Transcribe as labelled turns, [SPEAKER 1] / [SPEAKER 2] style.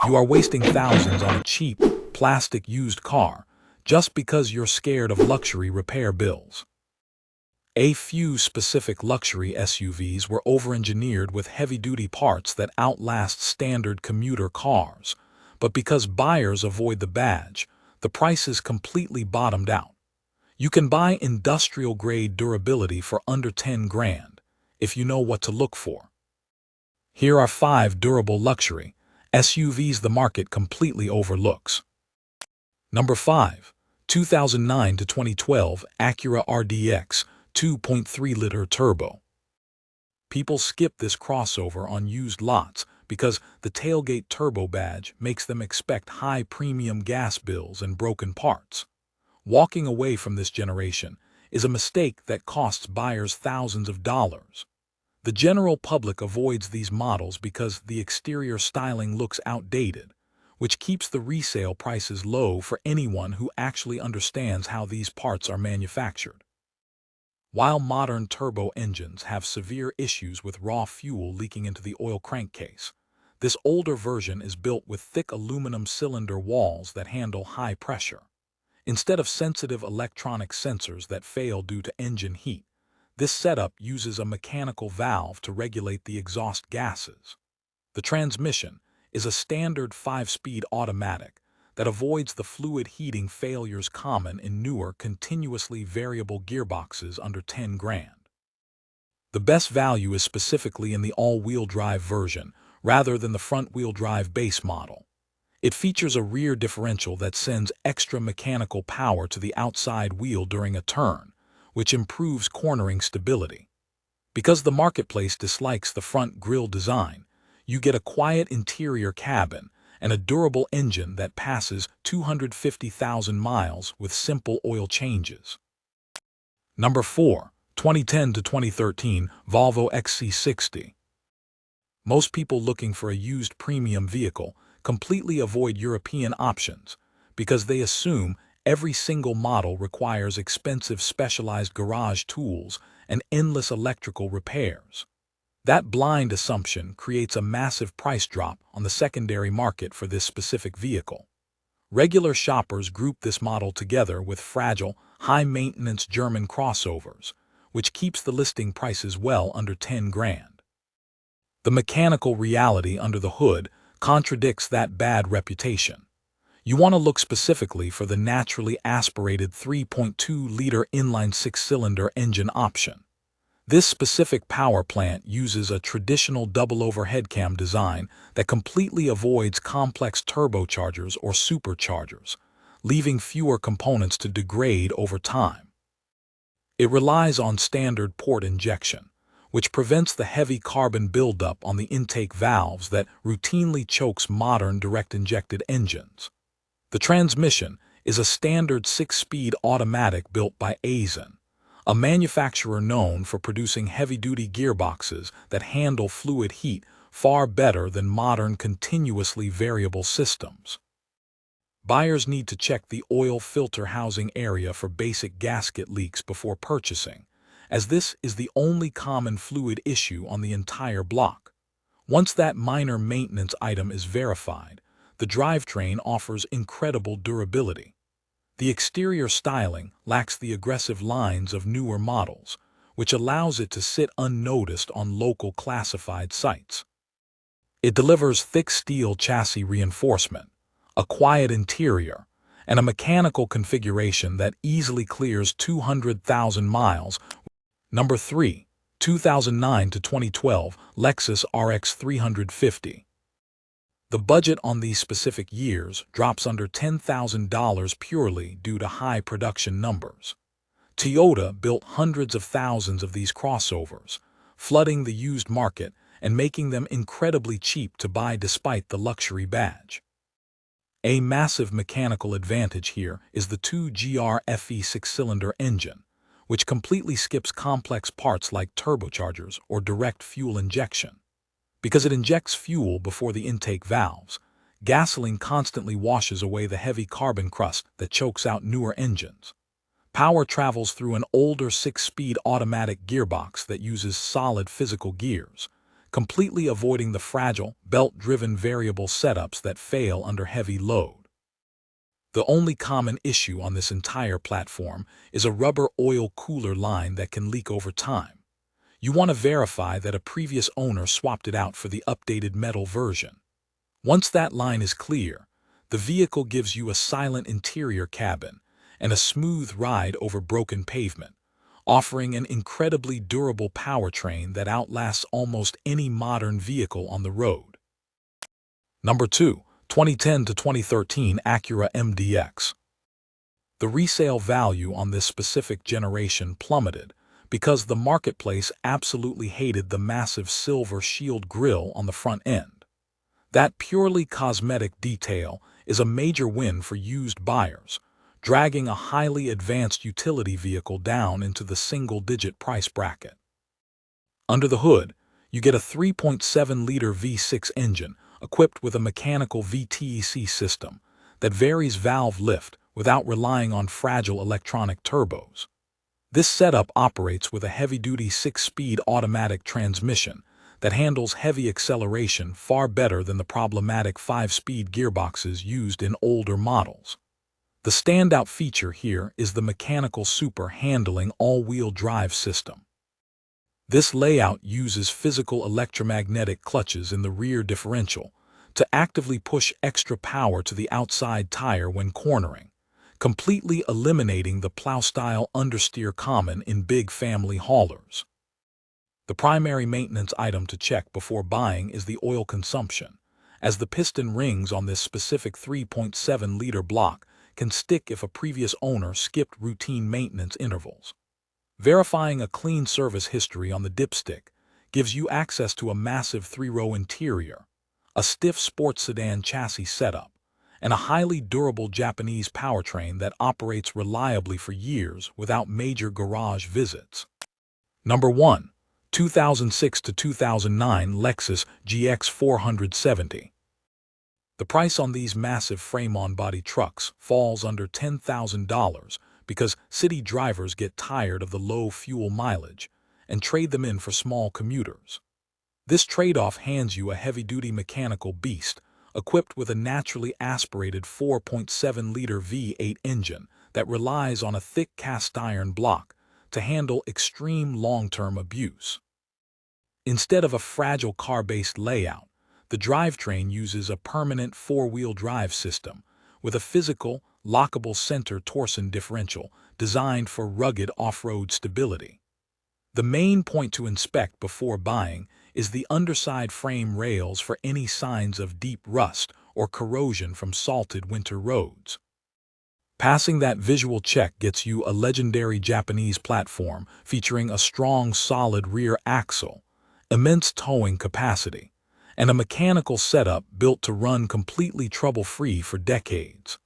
[SPEAKER 1] You are wasting thousands on a cheap, plastic used car just because you're scared of luxury repair bills. A few specific luxury SUVs were over-engineered with heavy-duty parts that outlast standard commuter cars, but because buyers avoid the badge, the prices completely bottomed out. You can buy industrial-grade durability for under 10 grand, if you know what to look for. Here are 5 durable luxury SUVs the market completely overlooks. Number 5. 2009 to 2012 Acura RDX 2.3-liter turbo. People skip this crossover on used lots because the tailgate turbo badge makes them expect high premium gas bills and broken parts. Walking away from this generation is a mistake that costs buyers thousands of dollars. The general public avoids these models because the exterior styling looks outdated, which keeps the resale prices low for anyone who actually understands how these parts are manufactured. While modern turbo engines have severe issues with raw fuel leaking into the oil crankcase, this older version is built with thick aluminum cylinder walls that handle high pressure. Instead of sensitive electronic sensors that fail due to engine heat, this setup uses a mechanical valve to regulate the exhaust gases. The transmission is a standard 5-speed automatic that avoids the fluid heating failures common in newer continuously variable gearboxes under 10 grand. The best value is specifically in the all-wheel drive version rather than the front-wheel drive base model. It features a rear differential that sends extra mechanical power to the outside wheel during a turn, which improves cornering stability. Because the marketplace dislikes the front grille design, you get a quiet interior cabin and a durable engine that passes 250,000 miles with simple oil changes. Number 4. 2010 to 2013 Volvo XC60. Most people looking for a used premium vehicle completely avoid European options because they assume every single model requires expensive specialized garage tools and endless electrical repairs. That blind assumption creates a massive price drop on the secondary market for this specific vehicle. Regular shoppers group this model together with fragile, high-maintenance German crossovers, which keeps the listing prices well under 10 grand. The mechanical reality under the hood contradicts that bad reputation. You want to look specifically for the naturally aspirated 3.2-liter inline 6-cylinder engine option. This specific power plant uses a traditional double overhead cam design that completely avoids complex turbochargers or superchargers, leaving fewer components to degrade over time. It relies on standard port injection, which prevents the heavy carbon buildup on the intake valves that routinely chokes modern direct-injected engines. The transmission is a standard 6-speed automatic built by Aisin, a manufacturer known for producing heavy-duty gearboxes that handle fluid heat far better than modern continuously variable systems. Buyers need to check the oil filter housing area for basic gasket leaks before purchasing, as this is the only common fluid issue on the entire block. Once that minor maintenance item is verified, the drivetrain offers incredible durability. The exterior styling lacks the aggressive lines of newer models, which allows it to sit unnoticed on local classified sites. It delivers thick steel chassis reinforcement, a quiet interior, and a mechanical configuration that easily clears 200,000 miles. Number 3. 2009 to 2012 Lexus RX 350. The budget on these specific years drops under $10,000 purely due to high production numbers. Toyota built hundreds of thousands of these crossovers, flooding the used market and making them incredibly cheap to buy despite the luxury badge. A massive mechanical advantage here is the 2GR FE 6-cylinder engine, which completely skips complex parts like turbochargers or direct fuel injection. Because it injects fuel before the intake valves, gasoline constantly washes away the heavy carbon crust that chokes out newer engines. Power travels through an older 6-speed automatic gearbox that uses solid physical gears, completely avoiding the fragile, belt-driven variable setups that fail under heavy load. The only common issue on this entire platform is a rubber oil cooler line that can leak over time. You want to verify that a previous owner swapped it out for the updated metal version. Once that line is clear, the vehicle gives you a silent interior cabin and a smooth ride over broken pavement, offering an incredibly durable powertrain that outlasts almost any modern vehicle on the road. Number 2. 2010 to 2013 Acura MDX. The resale value on this specific generation plummeted because the marketplace absolutely hated the massive silver shield grille on the front end. That purely cosmetic detail is a major win for used buyers, dragging a highly advanced utility vehicle down into the single-digit price bracket. Under the hood, you get a 3.7-liter V6 engine equipped with a mechanical VTEC system that varies valve lift without relying on fragile electronic turbos. This setup operates with a heavy-duty 6-speed automatic transmission that handles heavy acceleration far better than the problematic 5-speed gearboxes used in older models. The standout feature here is the mechanical super handling all-wheel drive system. This layout uses physical electromagnetic clutches in the rear differential to actively push extra power to the outside tire when cornering, completely eliminating the plow-style understeer common in big family haulers. The primary maintenance item to check before buying is the oil consumption, as the piston rings on this specific 3.7-liter block can stick if a previous owner skipped routine maintenance intervals. Verifying a clean service history on the dipstick gives you access to a massive 3-row interior, a stiff sports sedan chassis setup, and a highly durable Japanese powertrain that operates reliably for years without major garage visits. Number 1. 2006 to 2009 Lexus GX 470. The price on these massive frame-on-body trucks falls under $10,000 because city drivers get tired of the low fuel mileage and trade them in for small commuters. This trade-off hands you a heavy-duty mechanical beast equipped with a naturally aspirated 4.7-liter V8 engine that relies on a thick cast-iron block to handle extreme long-term abuse. Instead of a fragile car-based layout, the drivetrain uses a permanent 4-wheel drive system with a physical, lockable center torsion differential designed for rugged off-road stability. The main point to inspect before buying is the underside frame rails for any signs of deep rust or corrosion from salted winter roads. Passing that visual check gets you a legendary Japanese platform featuring a strong, solid rear axle, immense towing capacity, and a mechanical setup built to run completely trouble-free for decades.